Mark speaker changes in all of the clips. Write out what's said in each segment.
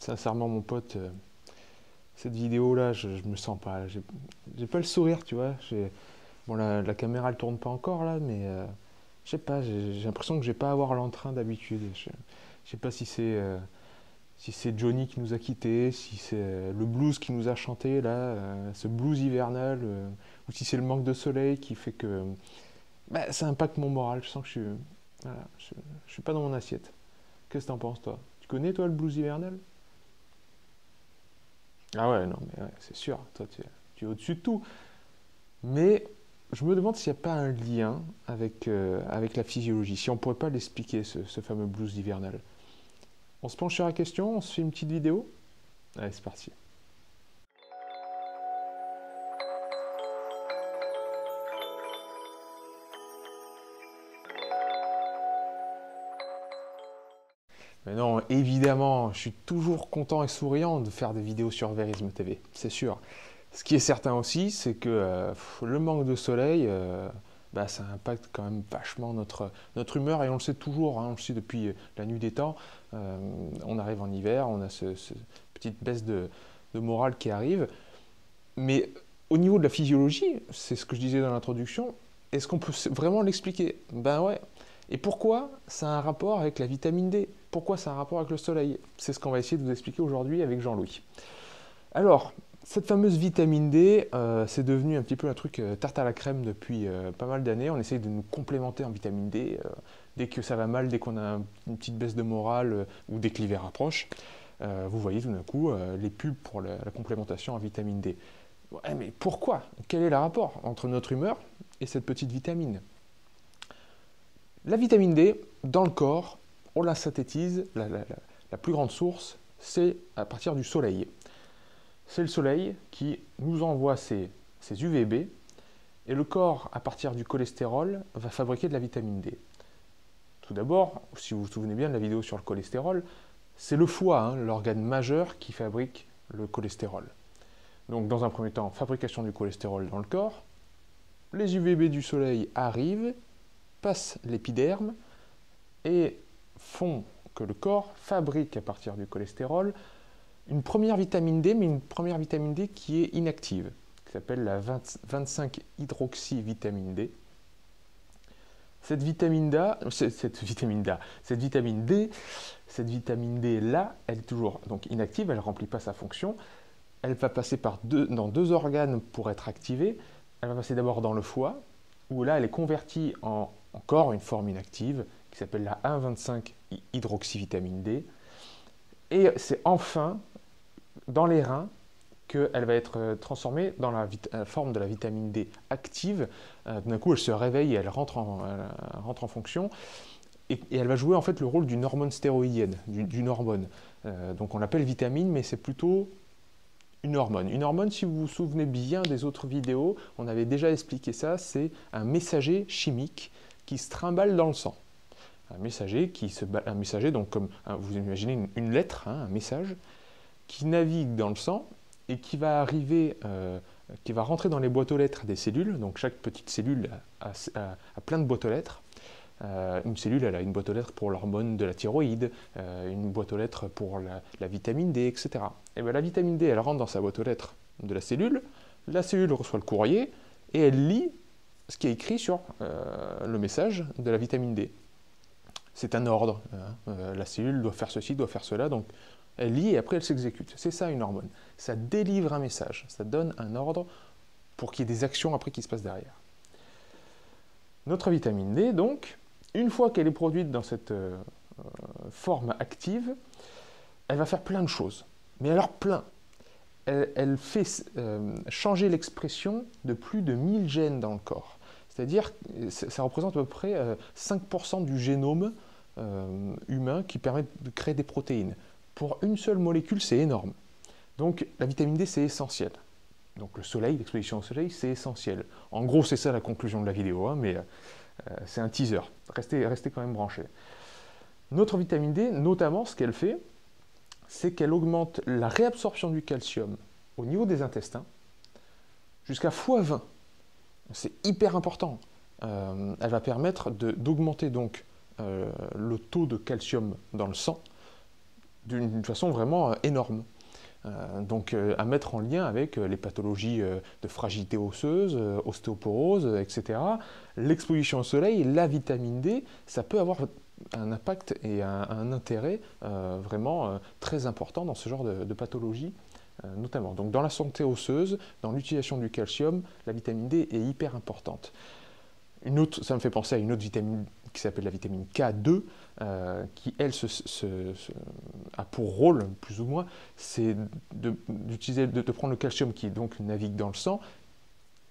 Speaker 1: sincèrement, mon pote, cette vidéo-là, je me sens pas. J'ai pas le sourire, tu vois. Bon, la caméra, elle tourne pas encore là, mais je sais pas. J'ai l'impression que j'ai pas à avoir l'entrain d'habitude. Je sais pas si c'est Johnny qui nous a quittés, si c'est le blues qui nous a chanté là, ce blues hivernal, ou si c'est le manque de soleil qui fait que bah, ça impacte mon moral. Je sens que voilà, je suis pas dans mon assiette. Qu'est-ce que t'en penses, toi? Tu connais, toi, le blues hivernal? Ah ouais, non, mais ouais, c'est sûr, toi, tu es au-dessus de tout. Mais je me demande s'il n'y a pas un lien avec la physiologie, si on ne pourrait pas l'expliquer, ce fameux blues hivernal. On se penche sur la question, on se fait une petite vidéo? Allez, c'est parti. Mais non, évidemment, je suis toujours content et souriant de faire des vidéos sur Verisme TV, c'est sûr. Ce qui est certain aussi, c'est que le manque de soleil, bah, ça impacte quand même vachement notre humeur, et on le sait toujours, hein, on le sait depuis la nuit des temps. On arrive en hiver, on a cette petite baisse de morale qui arrive. Mais au niveau de la physiologie, c'est ce que je disais dans l'introduction, est-ce qu'on peut vraiment l'expliquer? Ben ouais. Et pourquoi ça a un rapport avec la vitamine D? Pourquoi ça a un rapport avec le soleil? C'est ce qu'on va essayer de vous expliquer aujourd'hui avec Jean-Louis. Alors, cette fameuse vitamine D, c'est devenu un petit peu un truc tarte à la crème depuis pas mal d'années. On essaye de nous complémenter en vitamine D dès que ça va mal, dès qu'on a une petite baisse de morale ou dès que l'hiver approche. Vous voyez tout d'un coup les pubs pour la complémentation en vitamine D. Ouais, mais pourquoi? Quel est le rapport entre notre humeur et cette petite vitamine? La vitamine D, dans le corps, on la synthétise, la plus grande source, c'est à partir du soleil. C'est le soleil qui nous envoie ses UVB, et le corps, à partir du cholestérol, va fabriquer de la vitamine D. Tout d'abord, si vous vous souvenez bien de la vidéo sur le cholestérol, c'est le foie, hein, l'organe majeur qui fabrique le cholestérol. Donc dans un premier temps, fabrication du cholestérol dans le corps, les UVB du soleil arrivent, passent l'épiderme et font que le corps fabrique à partir du cholestérol une première vitamine D, mais une première vitamine D qui est inactive, qui s'appelle la 25-hydroxyvitamine D. Cette vitamine D, cette vitamine D là, elle est toujours donc inactive, elle ne remplit pas sa fonction. Elle va passer dans deux organes pour être activée. Elle va passer d'abord dans le foie, où là, elle est convertie en encore une forme inactive, qui s'appelle la 1,25-hydroxyvitamine D. Et c'est enfin dans les reins qu'elle va être transformée dans la forme de la vitamine D active. D'un coup, elle se réveille et elle rentre en fonction. Et elle va jouer en fait le rôle d'une hormone stéroïdienne, d'une hormone. Donc on l'appelle vitamine, mais c'est plutôt une hormone. Une hormone, si vous vous souvenez bien des autres vidéos, on avait déjà expliqué ça, c'est un messager chimique qui se trimballe dans le sang. Un messager, donc comme vous imaginez une lettre, hein, un message, qui navigue dans le sang et qui va rentrer dans les boîtes aux lettres des cellules. Donc chaque petite cellule a plein de boîtes aux lettres. Une cellule, elle a une boîte aux lettres pour l'hormone de la thyroïde, une boîte aux lettres pour la vitamine D, etc. Et bien la vitamine D, elle rentre dans sa boîte aux lettres de la cellule reçoit le courrier, et elle lit ce qui est écrit sur le message de la vitamine D. C'est un ordre, hein. La cellule doit faire ceci, doit faire cela, donc elle lit et après elle s'exécute. C'est ça une hormone. Ça délivre un message, ça donne un ordre pour qu'il y ait des actions après qui se passent derrière. Notre vitamine D, donc, une fois qu'elle est produite dans cette forme active, elle va faire plein de choses. Mais alors plein. Elle fait changer l'expression de plus de 1000 gènes dans le corps. C'est-à-dire que ça représente à peu près 5% du génome humain qui permet de créer des protéines. Pour une seule molécule, c'est énorme. Donc la vitamine D, c'est essentiel. Donc le soleil, l'exposition au soleil, c'est essentiel. En gros, c'est ça la conclusion de la vidéo, hein, mais c'est un teaser. Restez quand même branchés. Notre vitamine D, notamment, ce qu'elle fait, c'est qu'elle augmente la réabsorption du calcium au niveau des intestins jusqu'à x20. C'est hyper important. Elle va permettre d'augmenter donc le taux de calcium dans le sang d'une façon vraiment énorme. Donc à mettre en lien avec les pathologies de fragilité osseuse, ostéoporose, etc. L'exposition au soleil, la vitamine D, ça peut avoir un impact et un intérêt vraiment très important dans ce genre de pathologie notamment. Donc dans la santé osseuse, dans l'utilisation du calcium, la vitamine D est hyper importante. Une autre, ça me fait penser à une autre vitamine qui s'appelle la vitamine K2, qui elle a pour rôle, plus ou moins, c'est de prendre le calcium qui donc navigue dans le sang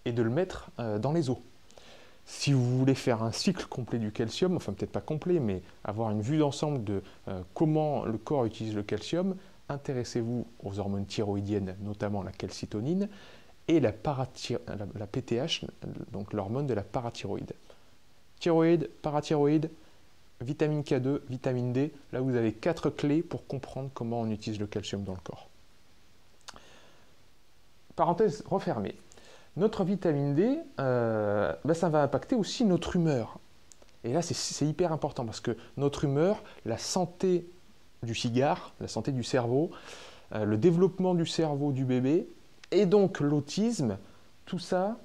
Speaker 1: et de le mettre dans les os. Si vous voulez faire un cycle complet du calcium, enfin peut-être pas complet, mais avoir une vue d'ensemble de comment le corps utilise le calcium, intéressez-vous aux hormones thyroïdiennes, notamment la calcitonine, et la PTH, donc l'hormone de la parathyroïde. Thyroïde, parathyroïde, vitamine K2, vitamine D, là vous avez 4 clés pour comprendre comment on utilise le calcium dans le corps. Parenthèse refermée. Notre vitamine D, ça va impacter aussi notre humeur. Et là, c'est hyper important parce que notre humeur, la santé du cigare, la santé du cerveau, le développement du cerveau du bébé, et donc l'autisme, tout ça,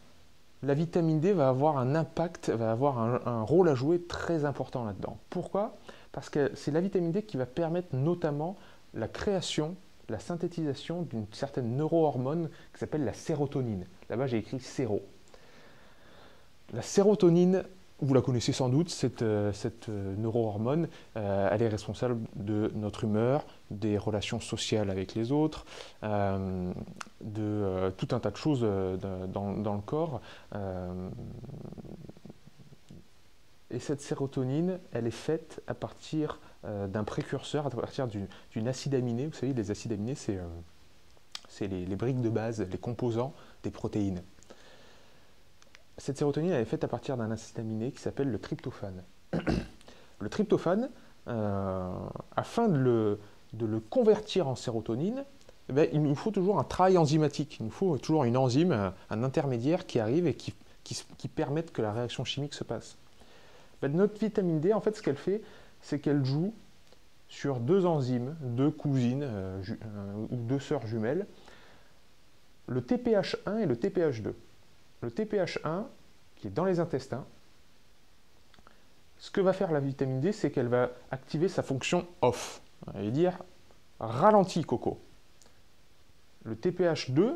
Speaker 1: la vitamine D va avoir un impact, va avoir un rôle à jouer très important là-dedans. Pourquoi? Parce que c'est la vitamine D qui va permettre notamment la création, la synthétisation d'une certaine neurohormone qui s'appelle la sérotonine. Là-bas, j'ai écrit séro. La sérotonine, vous la connaissez sans doute, cette neurohormone, elle est responsable de notre humeur, des relations sociales avec les autres, de tout un tas de choses dans le corps. Et cette sérotonine, elle est faite à partir d'un précurseur, à partir d'une acide aminé. Vous savez, les acides aminés, c'est les briques de base, les composants des protéines. Cette sérotonine, elle est faite à partir d'un acide aminé qui s'appelle le tryptophane. Le tryptophane, afin de le convertir en sérotonine, il nous faut toujours un travail enzymatique. Il nous faut toujours une enzyme, un intermédiaire qui arrive et qui permette que la réaction chimique se passe. Notre vitamine D, en fait, ce qu'elle fait, c'est qu'elle joue sur deux enzymes, deux cousines ou deux sœurs jumelles, le TPH1 et le TPH2. Le TPH1, qui est dans les intestins, ce que va faire la vitamine D, c'est qu'elle va activer sa fonction off. Elle va dire ralenti coco. Le TPH2,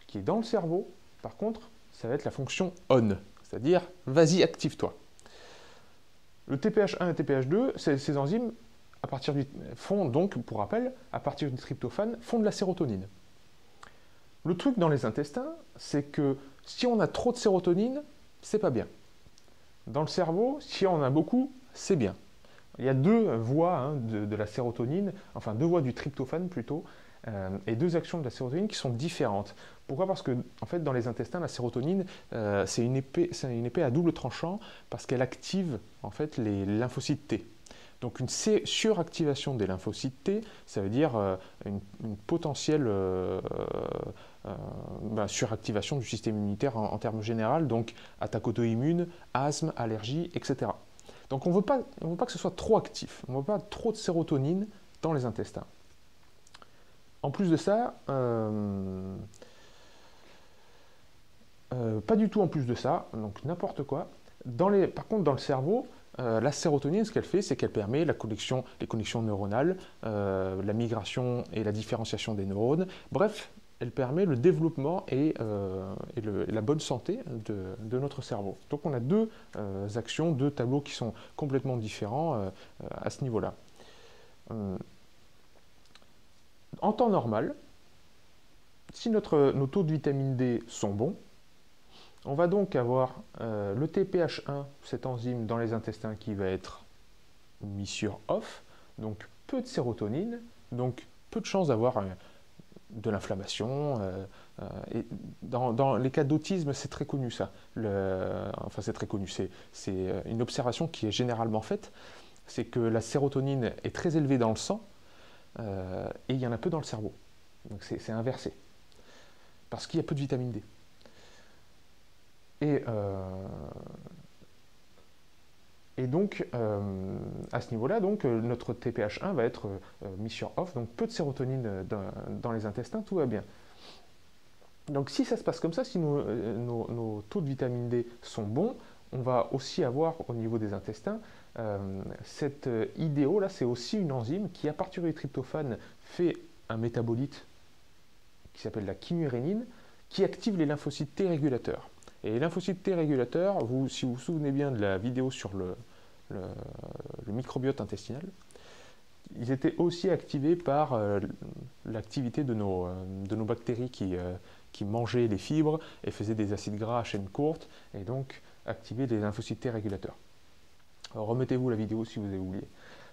Speaker 1: qui est dans le cerveau, par contre, ça va être la fonction on, c'est-à-dire vas-y, active-toi. Le TPH1 et le TPH2, ces enzymes, font donc, pour rappel, à partir du tryptophane, font de la sérotonine. Le truc dans les intestins, c'est que si on a trop de sérotonine, c'est pas bien. Dans le cerveau, si on en a beaucoup, c'est bien. Il y a deux voies de la sérotonine, enfin deux voies du tryptophane plutôt, et deux actions de la sérotonine qui sont différentes. Pourquoi? Parce que en fait, dans les intestins, la sérotonine, c'est une épée à double tranchant parce qu'elle active en fait les lymphocytes T. Donc une suractivation des lymphocytes T, ça veut dire une potentielle suractivation du système immunitaire en termes généraux, donc attaque auto-immune, asthme, allergie, etc. Donc on ne veut pas que ce soit trop actif, on ne veut pas trop de sérotonine dans les intestins. En plus de ça, pas du tout en plus de ça, donc n'importe quoi. Par contre, dans le cerveau, la sérotonine, ce qu'elle fait, c'est qu'elle permet les connexions neuronales, la migration et la différenciation des neurones. Bref, elle permet le développement et la bonne santé de notre cerveau. Donc on a deux actions, deux tableaux qui sont complètement différents à ce niveau-là. En temps normal, si nos taux de vitamine D sont bons, on va donc avoir le TPH1, cette enzyme dans les intestins qui va être mis sur off, donc peu de sérotonine, donc peu de chances d'avoir de l'inflammation. Et dans les cas d'autisme, c'est très connu ça. C'est très connu, c'est une observation qui est généralement faite, c'est que la sérotonine est très élevée dans le sang et il y en a peu dans le cerveau. Donc c'est inversé, parce qu'il y a peu de vitamine D. Et Et donc, à ce niveau-là, donc, notre TPH1 va être mis sur off, donc peu de sérotonine dans les intestins, tout va bien. Donc si ça se passe comme ça, si nos taux de vitamine D sont bons, on va aussi avoir au niveau des intestins cette IDO, là c'est aussi une enzyme qui à partir du tryptophane fait un métabolite qui s'appelle la kynurénine, qui active les lymphocytes T régulateurs. Et les lymphocytes T régulateurs, si vous vous souvenez bien de la vidéo sur le microbiote intestinal, ils étaient aussi activés par l'activité de nos bactéries qui mangeaient les fibres et faisaient des acides gras à chaîne courte, et donc activaient les lymphocytes T régulateurs. Alors, remettez-vous la vidéo si vous avez oublié.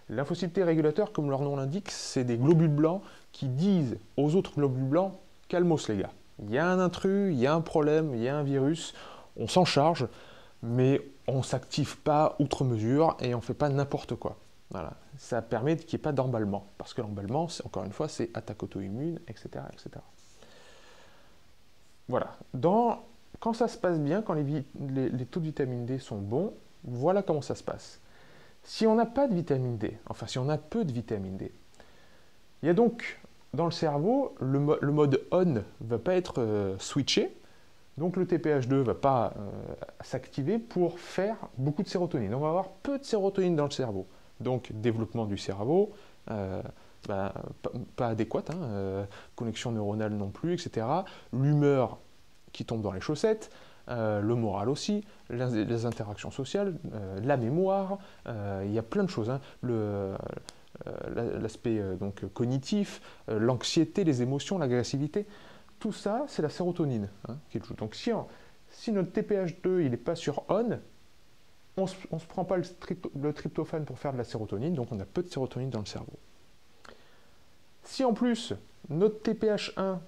Speaker 1: Les lymphocytes T régulateurs, comme leur nom l'indique, c'est des globules blancs qui disent aux autres globules blancs « calmos les gars, il y a un intrus, il y a un problème, il y a un virus, on s'en charge, mais on ne s'active pas outre mesure et on ne fait pas n'importe quoi ». Voilà. Ça permet qu'il n'y ait pas d'emballement, parce que l'emballement, encore une fois, c'est attaque auto-immune, etc., etc. Voilà. Quand ça se passe bien, quand les taux de vitamine D sont bons, voilà comment ça se passe. Si on n'a pas de vitamine D, enfin si on a peu de vitamine D, il y a donc dans le cerveau, le mode on ne va pas être switché, donc le TPH2 ne va pas s'activer pour faire beaucoup de sérotonine. On va avoir peu de sérotonine dans le cerveau. Donc développement du cerveau, pas adéquate, connexion neuronale non plus, etc. L'humeur qui tombe dans les chaussettes, le moral aussi, les interactions sociales, la mémoire, il y a plein de choses. L'aspect donc cognitif, l'anxiété, les émotions, l'agressivité, tout ça, c'est la sérotonine qui joue. Donc si notre TPH2 il n'est pas sur on ne se prend pas le tryptophane pour faire de la sérotonine, donc on a peu de sérotonine dans le cerveau. Si en plus, notre TPH1,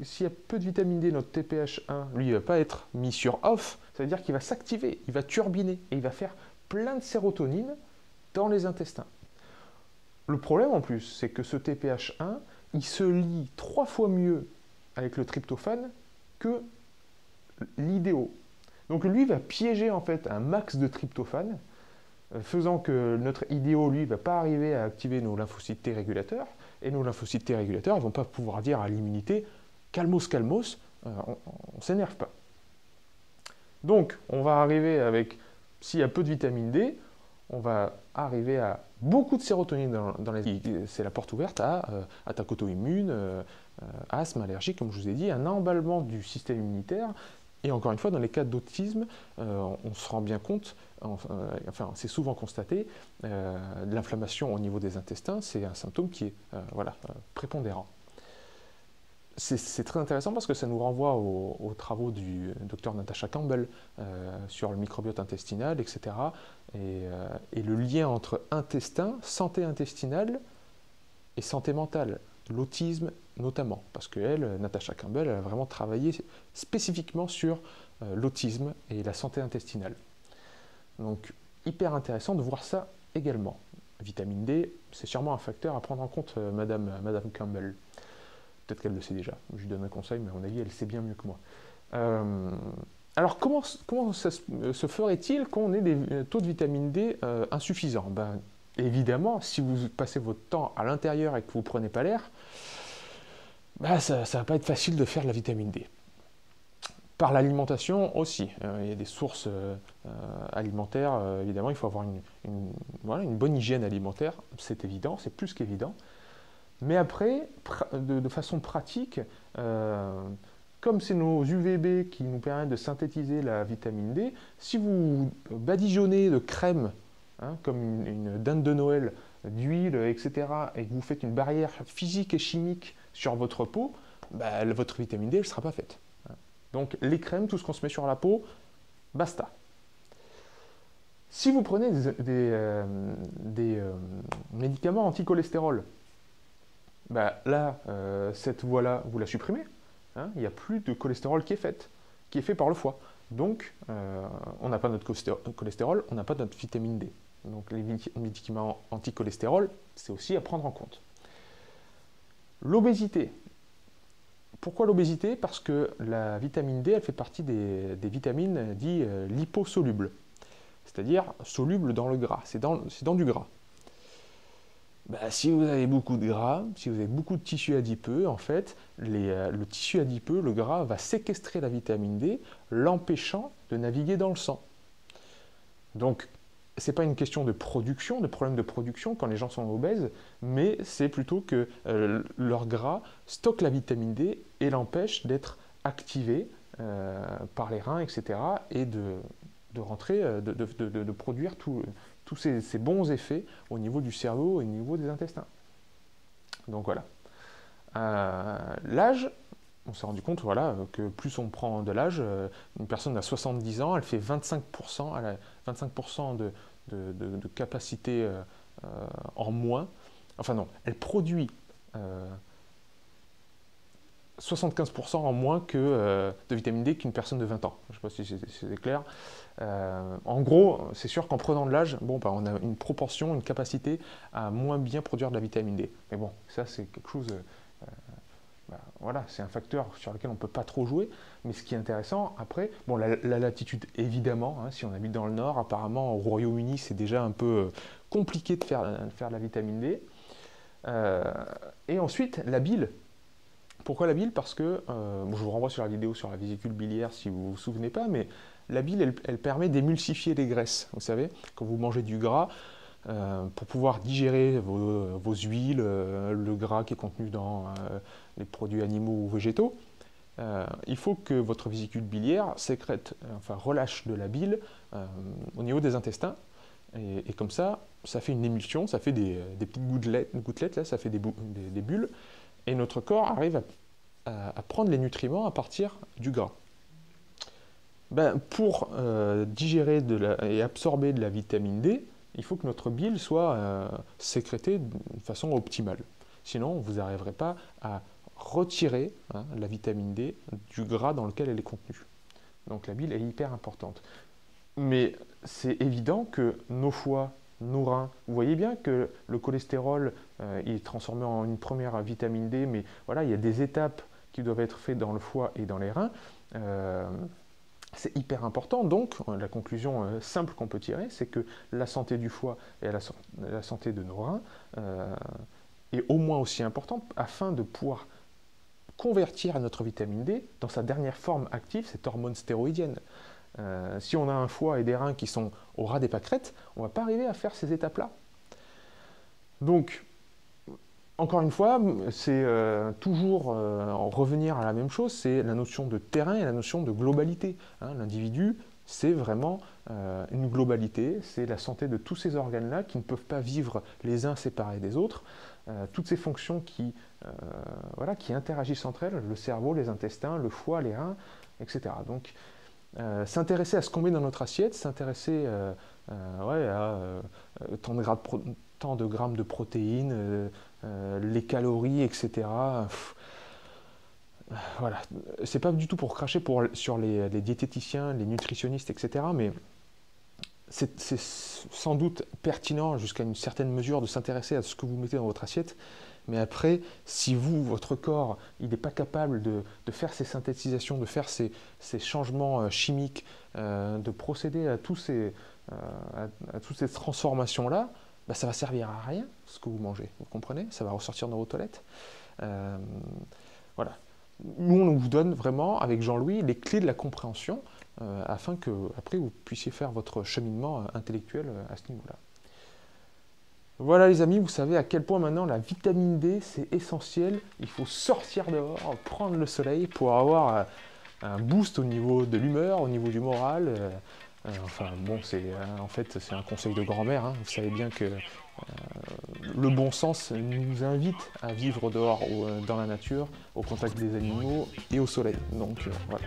Speaker 1: s'il y a peu de vitamine D, notre TPH1, lui, il ne va pas être mis sur off, ça veut dire qu'il va s'activer, il va turbiner, et il va faire plein de sérotonine dans les intestins. Le problème en plus, c'est que ce TPH1, il se lie 3 fois mieux avec le tryptophane que l'IDO. Donc lui va piéger en fait un max de tryptophane, faisant que notre IDO, lui, ne va pas arriver à activer nos lymphocytes T régulateurs, et nos lymphocytes T régulateurs ne vont pas pouvoir dire à l'immunité « calmos, calmos, on ne s'énerve pas ». Donc, on va arriver avec, s'il y a peu de vitamine D, on va arriver à beaucoup de sérotonine dans les... C'est la porte ouverte à attaque auto-immune, asthme, allergie, comme je vous ai dit, un emballement du système immunitaire. Et encore une fois, dans les cas d'autisme, on se rend bien compte, enfin c'est souvent constaté, de l'inflammation au niveau des intestins, c'est un symptôme qui est prépondérant. C'est très intéressant parce que ça nous renvoie aux travaux du docteur Natasha Campbell sur le microbiote intestinal, etc. Et le lien entre intestin, santé intestinale et santé mentale. L'autisme notamment, parce qu'elle, Natasha Campbell, elle a vraiment travaillé spécifiquement sur l'autisme et la santé intestinale. Donc, hyper intéressant de voir ça également. Vitamine D, c'est sûrement un facteur à prendre en compte, Madame Campbell. Peut-être qu'elle le sait déjà, je lui donne un conseil, mais à mon avis, elle sait bien mieux que moi. Alors, comment ça se ferait-il qu'on ait des taux de vitamine D insuffisants? Évidemment, si vous passez votre temps à l'intérieur et que vous ne prenez pas l'air, ça ne va pas être facile de faire de la vitamine D. Par l'alimentation aussi. Il y a des sources alimentaires, évidemment, il faut avoir une bonne hygiène alimentaire, c'est évident, c'est plus qu'évident. Mais après, de façon pratique, comme c'est nos UVB qui nous permettent de synthétiser la vitamine D, si vous badigeonnez de crème, comme une dinde de Noël, d'huile, etc., et que vous faites une barrière physique et chimique sur votre peau, votre vitamine D ne sera pas faite. Donc les crèmes, tout ce qu'on se met sur la peau, basta. Si vous prenez des médicaments anti-cholestérol, là, cette voie-là, vous la supprimez. Il n'y a plus de cholestérol qui est fait par le foie. Donc, on n'a pas notre cholestérol, on n'a pas notre vitamine D. Donc, les médicaments anti-cholestérol, c'est aussi à prendre en compte. L'obésité. Pourquoi l'obésité? Parce que la vitamine D, elle fait partie des vitamines dites liposolubles. c'est-à-dire soluble dans le gras, c'est dans du gras. Bah, si vous avez beaucoup de gras, si vous avez beaucoup de tissu adipeux, en fait, le tissu adipeux, le gras, va séquestrer la vitamine D, l'empêchant de naviguer dans le sang. Donc, ce n'est pas une question de production, de problème de production quand les gens sont obèses, mais c'est plutôt que leur gras stocke la vitamine D et l'empêche d'être activé par les reins, etc., et de rentrer, de produire tous ces bons effets au niveau du cerveau et au niveau des intestins. Donc voilà. L'âge, on s'est rendu compte voilà, que plus on prend de l'âge, une personne à 70 ans, elle fait 25%, elle a 25% de capacité en moins. Enfin non, elle produit 75% en moins de vitamine D qu'une personne de 20 ans. Je ne sais pas si c'est clair. En gros, c'est sûr qu'en prenant de l'âge, bon, bah, on a une proportion, une capacité à moins bien produire de la vitamine D. Mais bon, ça c'est quelque chose, voilà, c'est un facteur sur lequel on ne peut pas trop jouer. Mais ce qui est intéressant, après, bon, la latitude évidemment, hein, si on habite dans le nord, apparemment au Royaume-Uni c'est déjà un peu compliqué de faire de la vitamine D. Et ensuite, la bile. Pourquoi la bile? Parce que, je vous renvoie sur la vidéo sur la vésicule biliaire si vous ne vous souvenez pas, mais la bile, elle permet d'émulsifier les graisses. Vous savez, quand vous mangez du gras, pour pouvoir digérer vos huiles, le gras qui est contenu dans les produits animaux ou végétaux, il faut que votre vésicule biliaire sécrète, enfin relâche de la bile au niveau des intestins. Et comme ça fait une émulsion, ça fait des petites gouttelettes, là, ça fait des bulles. Et notre corps arrive à prendre les nutriments à partir du gras. Ben, pour digérer et absorber de la vitamine D, il faut que notre bile soit sécrétée de façon optimale. Sinon, vous n'arriverez pas à retirer la vitamine D du gras dans lequel elle est contenue. Donc la bile est hyper importante. Mais c'est évident que nos foies, nos reins, vous voyez bien que le cholestérol il est transformé en une première vitamine D, mais voilà, il y a des étapes qui doivent être faites dans le foie et dans les reins. C'est hyper important. Donc, la conclusion simple qu'on peut tirer, c'est que la santé du foie et la santé de nos reins est au moins aussi importante afin de pouvoir convertir notre vitamine D dans sa dernière forme active, cette hormone stéroïdienne. Si on a un foie et des reins qui sont au ras des pâquerettes, on ne va pas arriver à faire ces étapes-là. Donc, encore une fois, c'est toujours revenir à la même chose, c'est la notion de terrain et la notion de globalité. Hein. L'individu, c'est vraiment une globalité, c'est la santé de tous ces organes-là qui ne peuvent pas vivre les uns séparés des autres, toutes ces fonctions qui interagissent entre elles, le cerveau, les intestins, le foie, les reins, etc. Donc, s'intéresser à ce qu'on met dans notre assiette, s'intéresser à tant de grammes de protéines, les calories, etc. Voilà, c'est pas du tout pour cracher sur les diététiciens, les nutritionnistes, etc. Mais c'est sans doute pertinent jusqu'à une certaine mesure de s'intéresser à ce que vous mettez dans votre assiette. Mais après, si votre corps, il n'est pas capable de faire ces synthétisations, de faire ces changements chimiques, de procéder à toutes ces transformations-là, bah, ça va servir à rien, ce que vous mangez. Vous comprenez? Ça va ressortir dans vos toilettes. Voilà. Nous, on vous donne vraiment, avec Jean-Louis, les clés de la compréhension, afin que, après, vous puissiez faire votre cheminement intellectuel à ce niveau-là. Voilà les amis, vous savez à quel point maintenant la vitamine D c'est essentiel. Il faut sortir dehors, prendre le soleil pour avoir un boost au niveau de l'humeur, au niveau du moral. Enfin bon, en fait c'est un conseil de grand-mère. Hein. Vous savez bien que le bon sens nous invite à vivre dehors, dans la nature, au contact des animaux et au soleil. Donc voilà,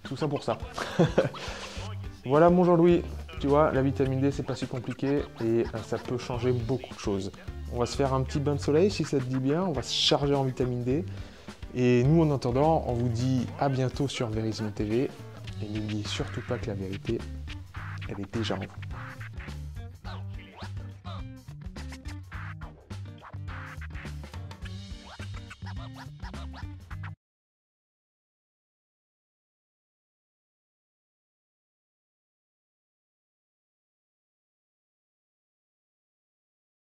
Speaker 1: tout ça pour ça. Voilà mon Jean-Louis. Tu vois, la vitamine D, c'est pas si compliqué et ça peut changer beaucoup de choses. On va se faire un petit bain de soleil si ça te dit bien, on va se charger en vitamine D. Et nous, en attendant, on vous dit à bientôt sur Verisme TV. Et n'oubliez surtout pas que la vérité, elle est déjà en vous.